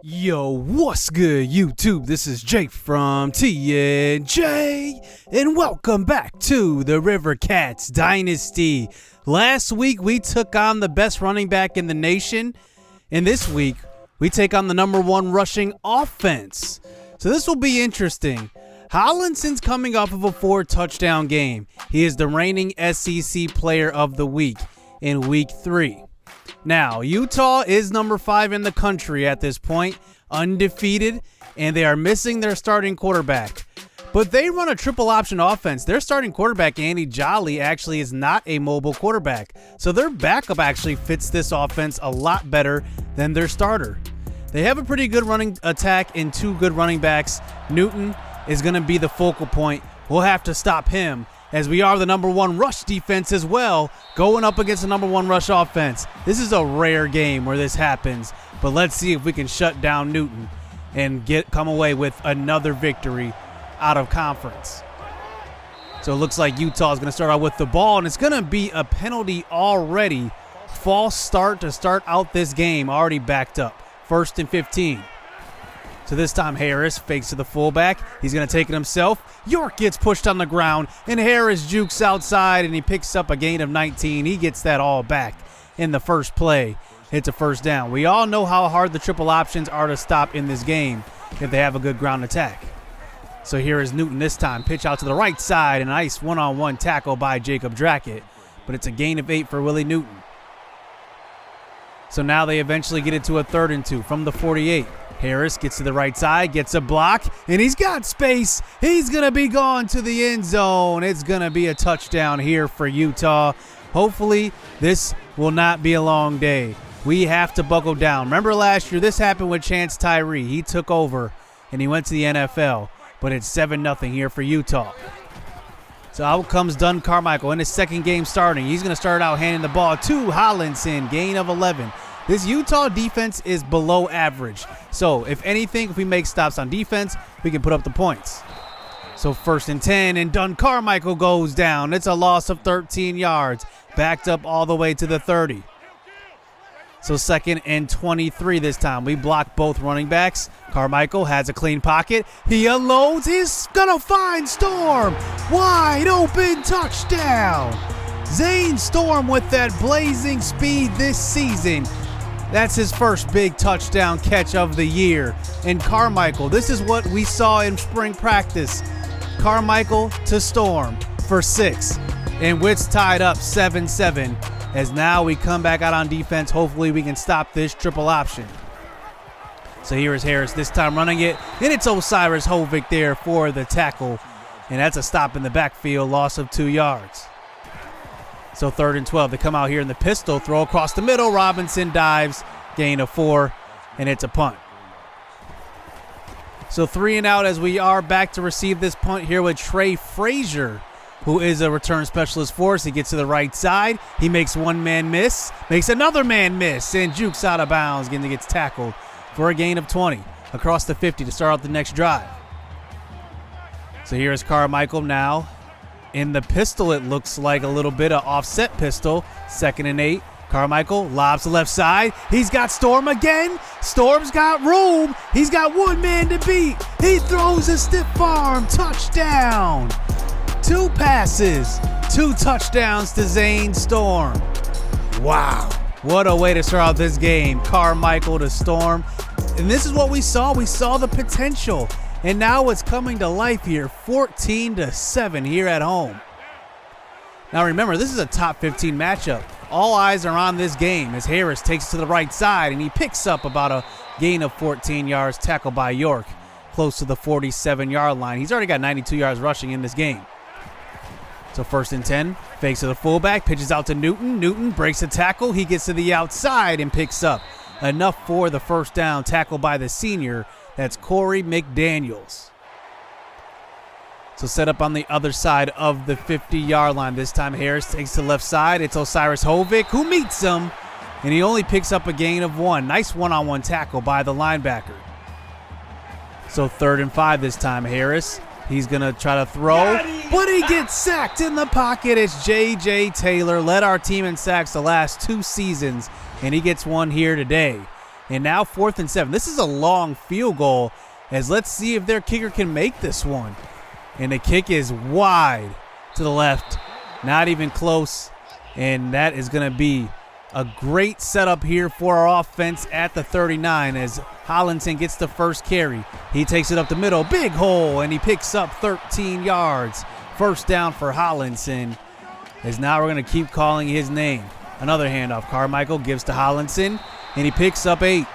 Yo, what's good, YouTube? This is Jake from TNJ, and welcome back to the Rivercats Dynasty. Last week, we took on the best running back in the nation, and this week, we take on the #1 rushing offense. So this will be interesting. Hollinson's coming off of a 4-touchdown game. He is the reigning SEC Player of the Week in Week 3. Now, Utah is #5 in the country at this point, undefeated, and they are missing their starting quarterback. But they run a triple option offense. Their starting quarterback, Andy Jolly, actually is not a mobile quarterback. So their backup actually fits this offense a lot better than their starter. They have a pretty good running attack and 2 good running backs. Newton is going to be the focal point. We'll have to stop him, as we are the #1 rush defense as well, going up against the #1 rush offense. This is a rare game where this happens, but let's see if we can shut down Newton and come away with another victory out of conference. So it looks like Utah is going to start out with the ball, and it's going to be a penalty already. False start to start out this game, already backed up. 1st and 15. So this time Harris fakes to the fullback. He's going to take it himself. York gets pushed on the ground, and Harris jukes outside, and he picks up a gain of 19. He gets that all back in the first play. Hits a first down. We all know how hard the triple options are to stop in this game if they have a good ground attack. So here is Newton this time. Pitch out to the right side. A nice one-on-one tackle by Jacob Drackett. But it's a gain of 8 for Willie Newton. So now they eventually get it to a 3rd and 2 from the 48. Harris gets to the right side, gets a block, and he's got space. He's going to be gone to the end zone. It's going to be a touchdown here for Utah. Hopefully, this will not be a long day. We have to buckle down. Remember last year, this happened with Chance Tyree. He took over, and he went to the NFL, but it's 7-0 here for Utah. So out comes Dunn Carmichael in his second game starting. He's going to start out handing the ball to Hollinson, gain of 11. This Utah defense is below average. So, if anything, if we make stops on defense, we can put up the points. So, 1st and 10, and Dunn Carmichael goes down. It's a loss of 13 yards, backed up all the way to the 30. So, 2nd and 23 this time. We block both running backs. Carmichael has a clean pocket. He unloads. He's going to find Storm. Wide open touchdown. Zane Storm with that blazing speed this season. That's his first big touchdown catch of the year. And Carmichael, this is what we saw in spring practice. Carmichael to Storm for 6. And Witt's tied up 7-7. As now we come back out on defense. Hopefully we can stop this triple option. So here is Harris this time running it. And it's Osiris Hovick there for the tackle. And that's a stop in the backfield, loss of 2 yards. So 3rd and 12. They come out here in the pistol, throw across the middle. Robinson dives, gain of 4, and it's a punt. So 3 and out as we are back to receive this punt here with Trey Frazier, who is a return specialist for us. He gets to the right side. He makes one man miss, makes another man miss, and jukes out of bounds. Again, gets tackled for a gain of 20 across the 50 to start out the next drive. So here is Carmichael now. In the pistol, it looks like a little bit of offset pistol. 2nd and 8. Carmichael lobs the left side. He's got Storm again. Storm's got room. He's got one man to beat. He throws a stiff arm. Touchdown. 2 passes. 2 touchdowns to Zane Storm. Wow. What a way to start out this game. Carmichael to Storm. And this is what we saw. We saw the potential. And now it's coming to life here, 14-7 here at home. Now remember, this is a top 15 matchup. All eyes are on this game as Harris takes it to the right side, and he picks up about a gain of 14 yards, tackled by York, close to the 47-yard line. He's already got 92 yards rushing in this game. So 1st and 10, fakes to the fullback, pitches out to Newton. Newton breaks a tackle. He gets to the outside and picks up enough for the first down, tackled by the senior. That's Corey McDaniels. So set up on the other side of the 50-yard line. This time Harris takes to the left side. It's Osiris Hovick who meets him, and he only picks up a gain of 1. Nice one-on-one tackle by the linebacker. So 3rd and 5 this time. Harris, he's going to try to throw, but he gets sacked in the pocket. It's J.J. Taylor, led our team in sacks the last 2 seasons, and he gets one here today. And now 4th and 7. This is a long field goal, as let's see if their kicker can make this one. And the kick is wide to the left. Not even close. And that is going to be a great setup here for our offense at the 39 as Hollinson gets the first carry. He takes it up the middle. Big hole, and he picks up 13 yards. First down for Hollinson, as now we're going to keep calling his name. Another handoff. Carmichael gives to Hollinson, and he picks up 8.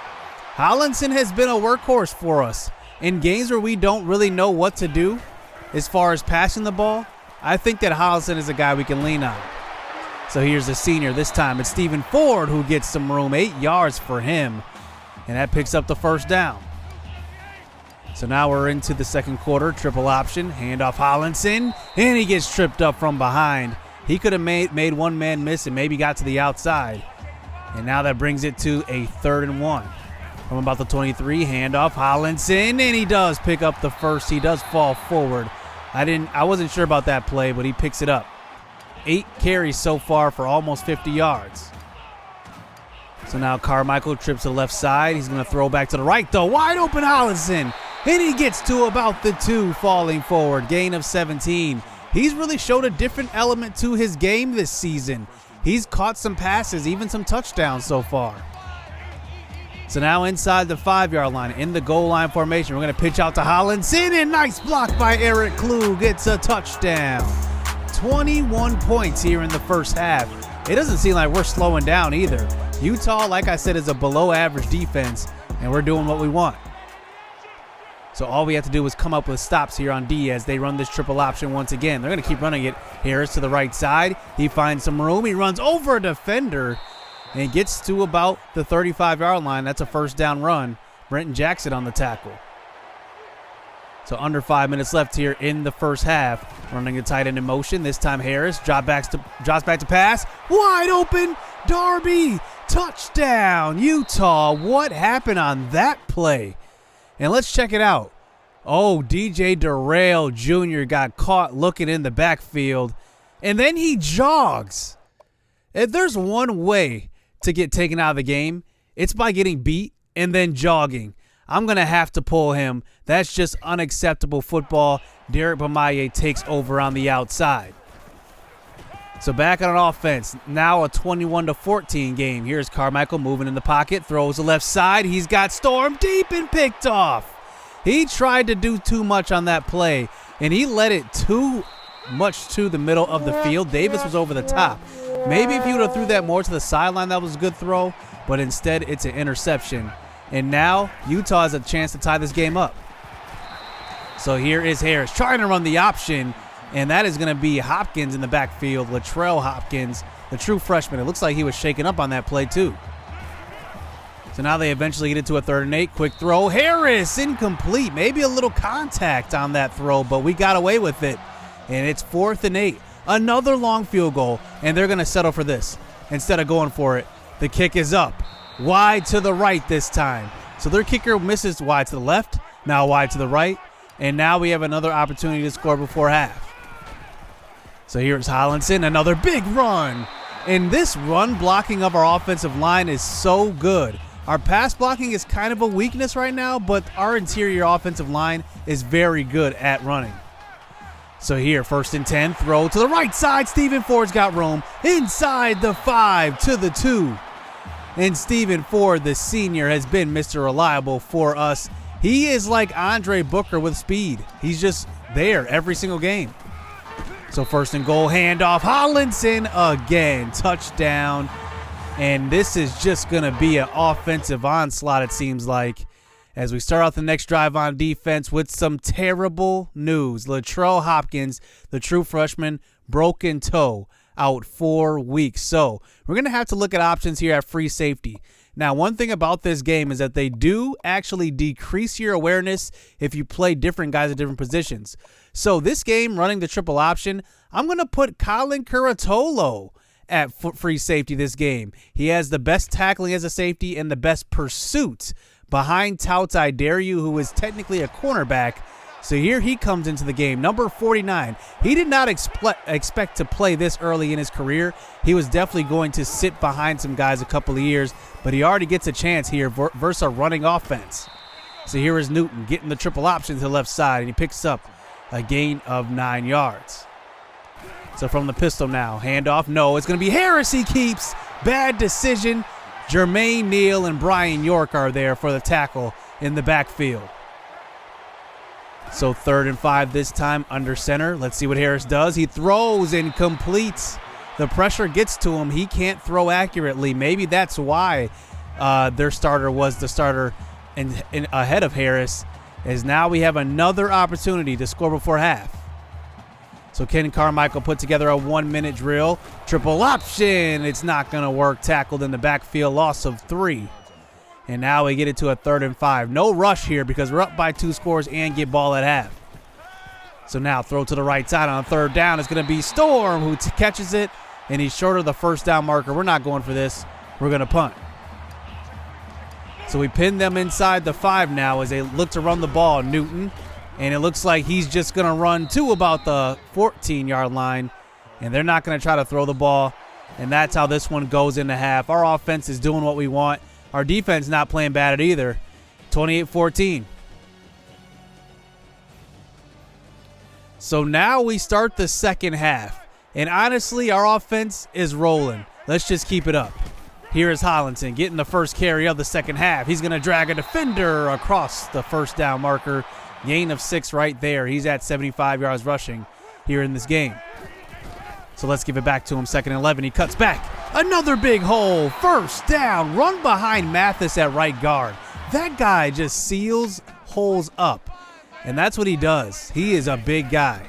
Hollinson has been a workhorse for us. In games where we don't really know what to do as far as passing the ball, I think that Hollinson is a guy we can lean on. So here's the senior. This time it's Stephen Ford who gets some room. 8 yards for him, and that picks up the first down. So now we're into the second quarter. Triple option. Handoff Hollinson, and he gets tripped up from behind. He could have made one man miss and maybe got to the outside. And now that brings it to a 3rd and 1. From about the 23, handoff Hollinson, and he does pick up the first. He does fall forward. I wasn't sure about that play, but he picks it up. 8 carries so far for almost 50 yards. So now Carmichael trips to the left side. He's going to throw back to the right, though. Wide open Hollinson, and he gets to about the 2, falling forward. Gain of 17. He's really showed a different element to his game this season. He's caught some passes, even some touchdowns so far. So now inside the 5-yard line, in the goal line formation, we're going to pitch out to Hollinson, and nice block by Eric Klug. Gets a touchdown. 21 points here in the first half. It doesn't seem like we're slowing down either. Utah, like I said, is a below-average defense, and we're doing what we want. So all we have to do is come up with stops here on D as they run this triple option once again. They're going to keep running it. Harris to the right side. He finds some room. He runs over a defender and gets to about the 35-yard line. That's a first down run. Brenton Jackson on the tackle. So under 5 minutes left here in the first half. Running the tight end in motion. This time Harris drops back to pass. Wide open. Darby. Touchdown. Utah. What happened on that play? And let's check it out. Oh, DJ Durrell Jr. got caught looking in the backfield. And then he jogs. If there's one way to get taken out of the game, it's by getting beat and then jogging. I'm going to have to pull him. That's just unacceptable football. Derek Bamaye takes over on the outside. So back on offense, now a 21-14 game. Here's Carmichael moving in the pocket, throws the left side. He's got Storm deep and picked off. He tried to do too much on that play, and he let it too much to the middle of the field. Davis was over the top. Maybe if he would have threw that more to the sideline, that was a good throw, but instead it's an interception. And now Utah has a chance to tie this game up. So here is Harris trying to run the option, and that is going to be Hopkins in the backfield. Latrell Hopkins, the true freshman. It looks like he was shaken up on that play too. So now they eventually get into a 3rd and 8. Quick throw. Harris, incomplete. Maybe a little contact on that throw, but we got away with it. And it's 4th and 8. Another long field goal, and they're going to settle for this instead of going for it. The kick is up. Wide to the right this time. So their kicker misses wide to the left, now wide to the right, and now we have another opportunity to score before half. So here's Hollinson, another big run. And this run blocking of our offensive line is so good. Our pass blocking is kind of a weakness right now, but our interior offensive line is very good at running. So here, 1st and 10, throw to the right side. Stephen Ford's got room. Inside the 5 to the 2. And Stephen Ford, the senior, has been Mr. Reliable for us. He is like Andre Booker with speed. He's just there every single game. So 1st and goal, handoff. Hollinson again. Touchdown. And this is just going to be an offensive onslaught, it seems like, as we start out the next drive on defense with some terrible news. Latrell Hopkins, the true freshman, broken toe, out 4 weeks. So we're going to have to look at options here at free safety. Now, one thing about this game is that they do actually decrease your awareness if you play different guys at different positions. So this game, running the triple option, I'm going to put Colin Curatolo at free safety this game. He has the best tackling as a safety and the best pursuit behind Tautai Dariu, who is technically a cornerback So here he comes into the game, number 49. He did not expect to play this early in his career. He was definitely going to sit behind some guys a couple of years, but he already gets a chance here versus a running offense. So here is Newton getting the triple option to the left side, and he picks up a gain of 9 yards. So from the pistol now, handoff, no, it's going to be Harris he keeps. Bad decision. Jermaine Neal and Brian York are there for the tackle in the backfield. So 3rd and 5 this time under center. Let's see what Harris does. He throws and completes. The pressure gets to him. He can't throw accurately. Maybe that's why their starter was the starter ahead of Harris, as now we have another opportunity to score before half. So Ken Carmichael put together a 1-minute drill. Triple option. It's not going to work. Tackled in the backfield. Loss of 3. And now we get it to a 3rd and 5. No rush here because we're up by 2 scores and get ball at half. So now throw to the right side on 3rd down. It's going to be Storm who catches it, and he's short of the first down marker. We're not going for this. We're going to punt. So we pin them inside the 5 now as they look to run the ball. Newton, and it looks like he's just going to run to about the 14-yard line, and they're not going to try to throw the ball, and that's how this one goes into half. Our offense is doing what we want. Our defense not playing bad either. 28-14. So now we start the second half. And honestly, our offense is rolling. Let's just keep it up. Here is Hollinson getting the first carry of the second half. He's going to drag a defender across the first down marker. Gain of 6 right there. He's at 75 yards rushing here in this game. So let's give it back to him. 2nd and 11. He cuts back. Another big hole. First down. Run behind Mathis at right guard. That guy just seals holes up. And that's what he does. He is a big guy.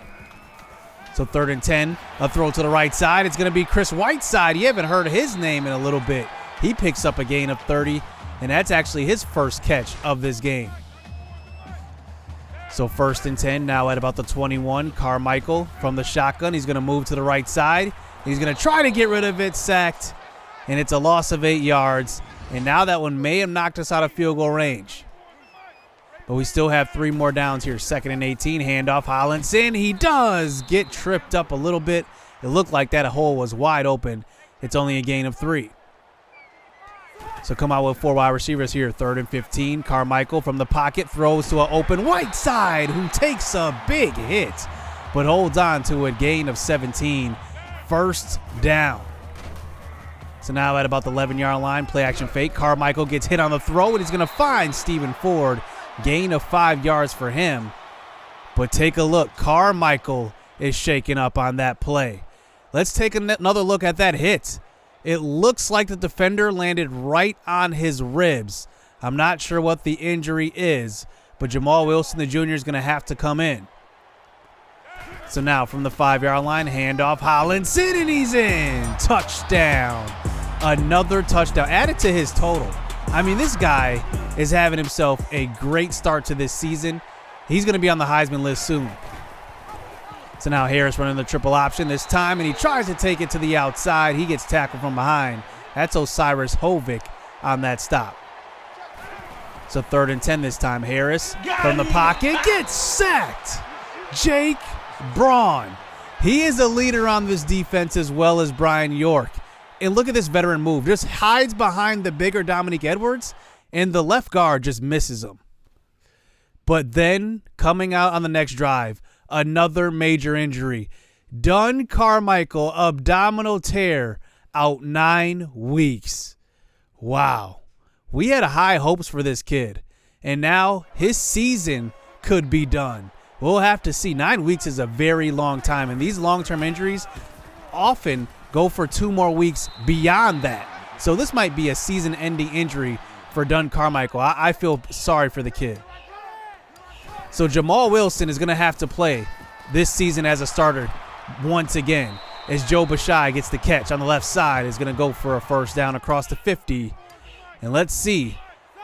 So 3rd and 10. A throw to the right side. It's going to be Chris Whiteside. You haven't heard his name in a little bit. He picks up a gain of 30. And that's actually his first catch of this game. So 1st and 10 now at about the 21. Carmichael from the shotgun. He's going to move to the right side. He's going to try to get rid of it. Sacked. And it's a loss of 8 yards. And now that one may have knocked us out of field goal range. But we still have 3 more downs here. 2nd and 18. Handoff. Hollinson. He does get tripped up a little bit. It looked like that hole was wide open. It's only a gain of 3. So come out with 4 wide receivers here. 3rd and 15. Carmichael from the pocket throws to an open Whiteside, who takes a big hit but holds on to a gain of 17. First down. So now at about the 11-yard line, play action fake. Carmichael gets hit on the throw, and he's going to find Stephen Ford. Gain of 5 yards for him. But take a look. Carmichael is shaken up on that play. Let's take another look at that hit. It looks like the defender landed right on his ribs. I'm not sure what the injury is, but Jamal Wilson, the junior, is going to have to come in. So now from the 5-yard line, handoff, Hollinson, and he's in. Touchdown. Another touchdown. Added to his total. I mean, this guy is having himself a great start to this season. He's going to be on the Heisman list soon. So now Harris running the triple option this time, and he tries to take it to the outside. He gets tackled from behind. That's Osiris Hovick on that stop. So 3rd and 10 this time. Harris from the pocket gets sacked. Jake Braun. He is a leader on this defense as well as Brian York. And look at this veteran move. Just hides behind the bigger Dominique Edwards, and the left guard just misses him. But then coming out on the next drive, another major injury. Dunn Carmichael, abdominal tear, out 9 weeks. Wow. We had high hopes for this kid, and now his season could be done. We'll have to see. 9 weeks is a very long time, and these long-term injuries often go for 2 more weeks beyond that. So this might be a season-ending injury for Dunn Carmichael. I feel sorry for the kid. So Jamal Wilson is going to have to play this season as a starter once again, as Joe Bashai gets the catch on the left side. Is going to go for a first down across the 50. And let's see.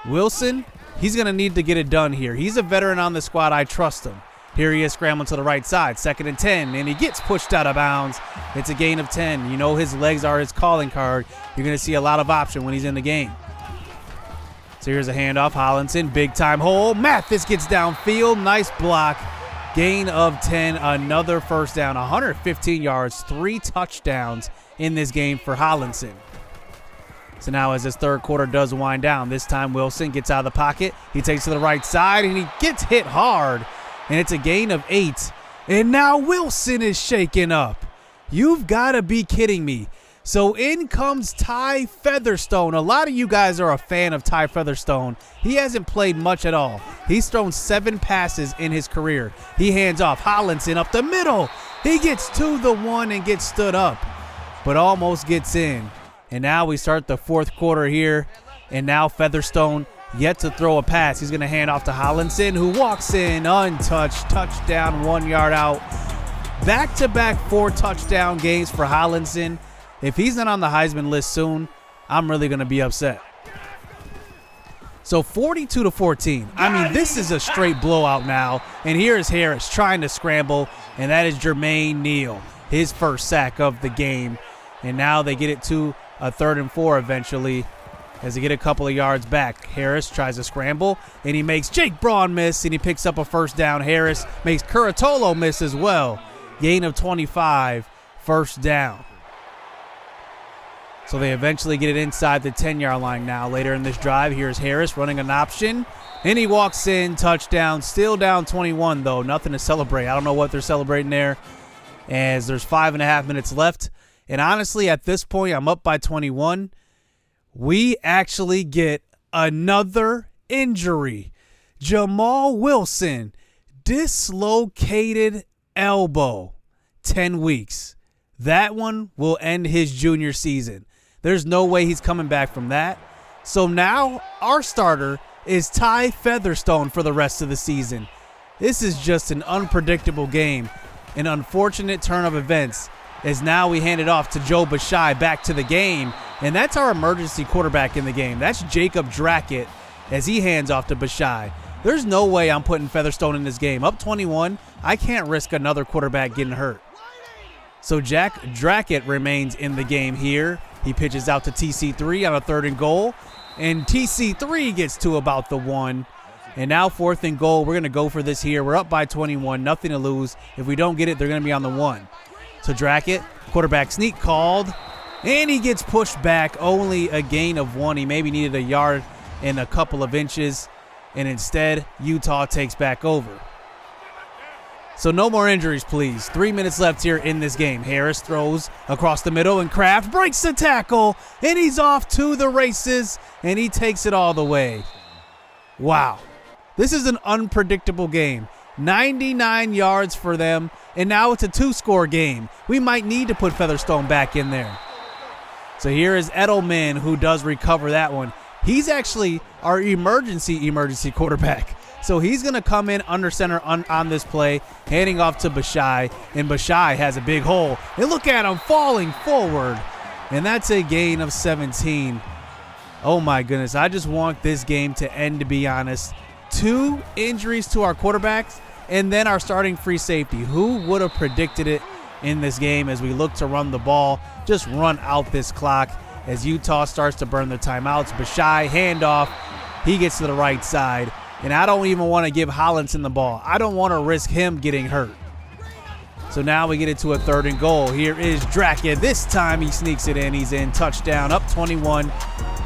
Wilson, he's going to need to get it done here. He's a veteran on the squad. I trust him. Here he is scrambling to the right side. 2nd and 10, and he gets pushed out of bounds. It's a gain of 10. You know his legs are his calling card. You're going to see a lot of option when he's in the game. So here's a handoff. Hollinson, big time hole. Mathis gets downfield. Nice block. Gain of 10, another first down, 115 yards, 3 touchdowns in this game for Hollinson. So now as this third quarter does wind down, this time Wilson gets out of the pocket. He takes to the right side, and he gets hit hard, and it's a gain of 8. And now Wilson is shaken up. You've got to be kidding me. So in comes Ty Featherstone. A lot of you guys are a fan of Ty Featherstone. He hasn't played much at all. He's thrown 7 passes in his career. He hands off Hollinson up the middle. He gets to the 1 and gets stood up, but almost gets in. And now we start the fourth quarter here, and now Featherstone yet to throw a pass. He's going to hand off to Hollinson, who walks in untouched. Touchdown, 1 yard out. Back-to-back 4 touchdown games for Hollinson. If he's not on the Heisman list soon, I'm really going to be upset. So 42-14. I mean, this is a straight blowout now. And here is Harris trying to scramble, and that is Jermaine Neal, his first sack of the game. And now they get it to a 3rd and 4 eventually as they get a couple of yards back. Harris tries to scramble, and he makes Jake Braun miss, and he picks up a first down. Harris makes Curatolo miss as well. Gain of 25, first down. So they eventually get it inside the 10-yard line now. Later in this drive, here's Harris running an option, and he walks in, touchdown. Still down 21, though. Nothing to celebrate. I don't know what they're celebrating there, as there's 5.5 minutes left. And honestly, at this point, I'm up by 21. We actually get another injury. Jamal Wilson, dislocated elbow, 10 weeks. That one will end his junior season. There's no way he's coming back from that. So now our starter is Ty Featherstone for the rest of the season. This is just an unpredictable game. An unfortunate turn of events, as now we hand it off to Joe Bashai back to the game. And that's our emergency quarterback in the game. That's Jacob Drackett as he hands off to Bashai. There's no way I'm putting Featherstone in this game. Up 21, I can't risk another quarterback getting hurt. So Jack Drackett remains in the game here. He pitches out to TC3 on a 3rd and goal. And TC3 gets to about the 1. And now 4th and goal. We're going to go for this here. We're up by 21. Nothing to lose. If we don't get it, they're going to be on the 1. So Drackett, quarterback sneak called. And he gets pushed back. Only a gain of 1. He maybe needed a yard and a couple of inches. And instead, Utah takes back over. So no more injuries, please. 3 minutes left here in this game. Harris throws across the middle, and Kraft breaks the tackle, and he's off to the races, and he takes it all the way. Wow. This is an unpredictable game. 99 yards for them, and now it's a 2-score game. We might need to put Featherstone back in there. So here is Edelman, who does recover that one. He's actually our emergency quarterback. So he's going to come in under center on this play, handing off to Bashai, and Bashai has a big hole. And look at him falling forward, and that's a gain of 17. Oh, my goodness. I just want this game to end, to be honest. 2 injuries to our quarterbacks, and then our starting free safety. Who would have predicted it in this game as we look to run the ball, just run out this clock as Utah starts to burn their timeouts. Bashai, handoff. He gets to the right side. And I don't even want to give Hollinson the ball. I don't want to risk him getting hurt. So now we get it to a 3rd and goal. Here is Drackett. This time he sneaks it in. He's in. Touchdown, up 21.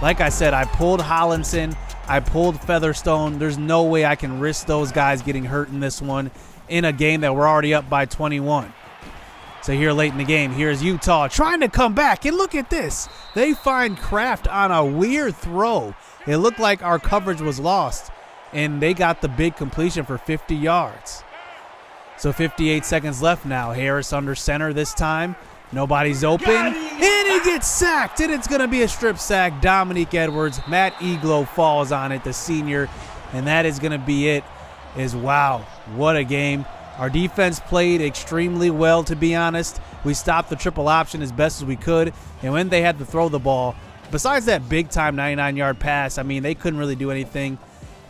Like I said, I pulled Hollinson. I pulled Featherstone. There's no way I can risk those guys getting hurt in this one in a game that we're already up by 21. So here late in the game, here's Utah trying to come back. And look at this. They find Kraft on a weird throw. It looked like our coverage was lost, and they got the big completion for 50 yards. So 58 seconds left now. Harris under center this time. Nobody's open. And he gets sacked, and it's going to be a strip sack. Dominique Edwards. Matt Eglow falls on it, the senior, and that is going to be it. Wow, what a game. Our defense played extremely well, to be honest. We stopped the triple option as best as we could, and when they had to throw the ball, besides that big-time 99-yard pass, I mean, they couldn't really do anything.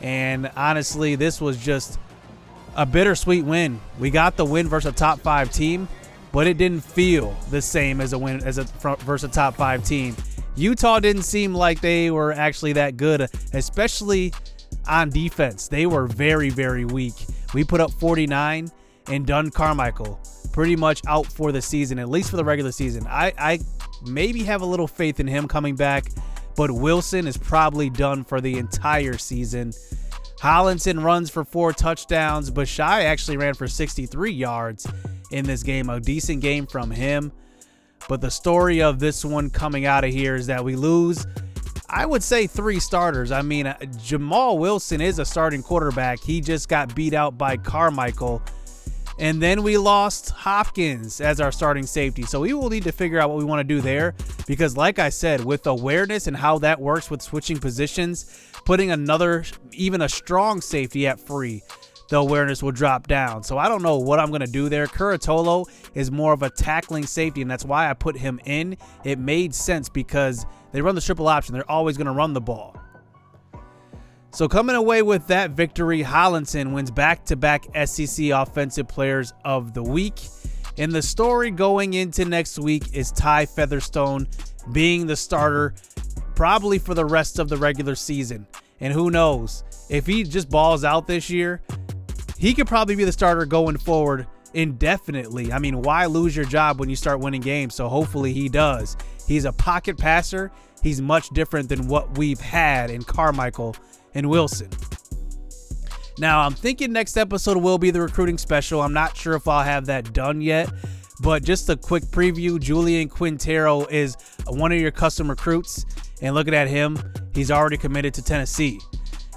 And honestly, this was just a bittersweet win. We got the win versus a top 5 team, but it didn't feel the same as a win versus a top 5 team. Utah didn't seem like they were actually that good, especially on defense. They were very, very weak. We put up 49, and Dunn Carmichael pretty much out for the season, at least for the regular season. I maybe have a little faith in him coming back, but Wilson is probably done for the entire season. Hollinson runs for 4 touchdowns. Bashai actually ran for 63 yards in this game, a decent game from him. But the story of this one coming out of here is that we lose, I would say, 3 starters. I mean, Jamal Wilson is a starting quarterback. He just got beat out by Carmichael. And then we lost Hopkins as our starting safety. So we will need to figure out what we want to do there, because like I said, with awareness and how that works with switching positions, putting another, even a strong safety at free, the awareness will drop down. So I don't know what I'm going to do there. Curatolo is more of a tackling safety, and that's why I put him in. It made sense because they run the triple option. They're always going to run the ball. So coming away with that victory, Hollinson wins back-to-back SEC Offensive Players of the Week. And the story going into next week is Ty Featherstone being the starter probably for the rest of the regular season. And who knows, if he just balls out this year, he could probably be the starter going forward indefinitely. I mean, why lose your job when you start winning games? So hopefully he does. He's a pocket passer. He's much different than what we've had in Carmichael and Wilson. Now, I'm thinking next episode will be the recruiting special. I'm not sure if I'll have that done yet, but just a quick preview. Julian Quintero is one of your custom recruits, and looking at him, he's already committed to Tennessee.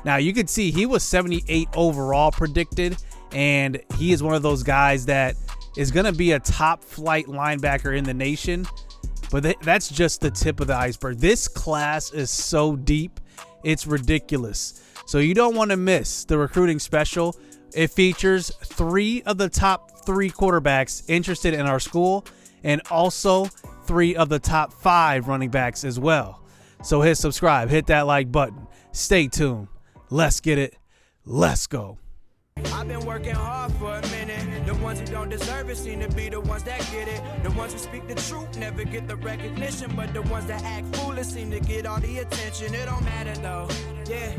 Now, you can see he was 78 overall predicted, and he is one of those guys that is going to be a top flight linebacker in the nation, but that's just the tip of the iceberg. This class is so deep, it's ridiculous. So you don't want to miss the recruiting special. It features 3 of the top 3 quarterbacks interested in our school, and also 3 of the top 5 running backs as well. So hit subscribe, hit that like button. Stay tuned. Let's get it. Let's go. I've been working hard for a minute. The ones who don't deserve it seem to be the ones that get it. The ones who speak the truth never get the recognition, but the ones that act foolish seem to get all the attention. It don't matter though, yeah.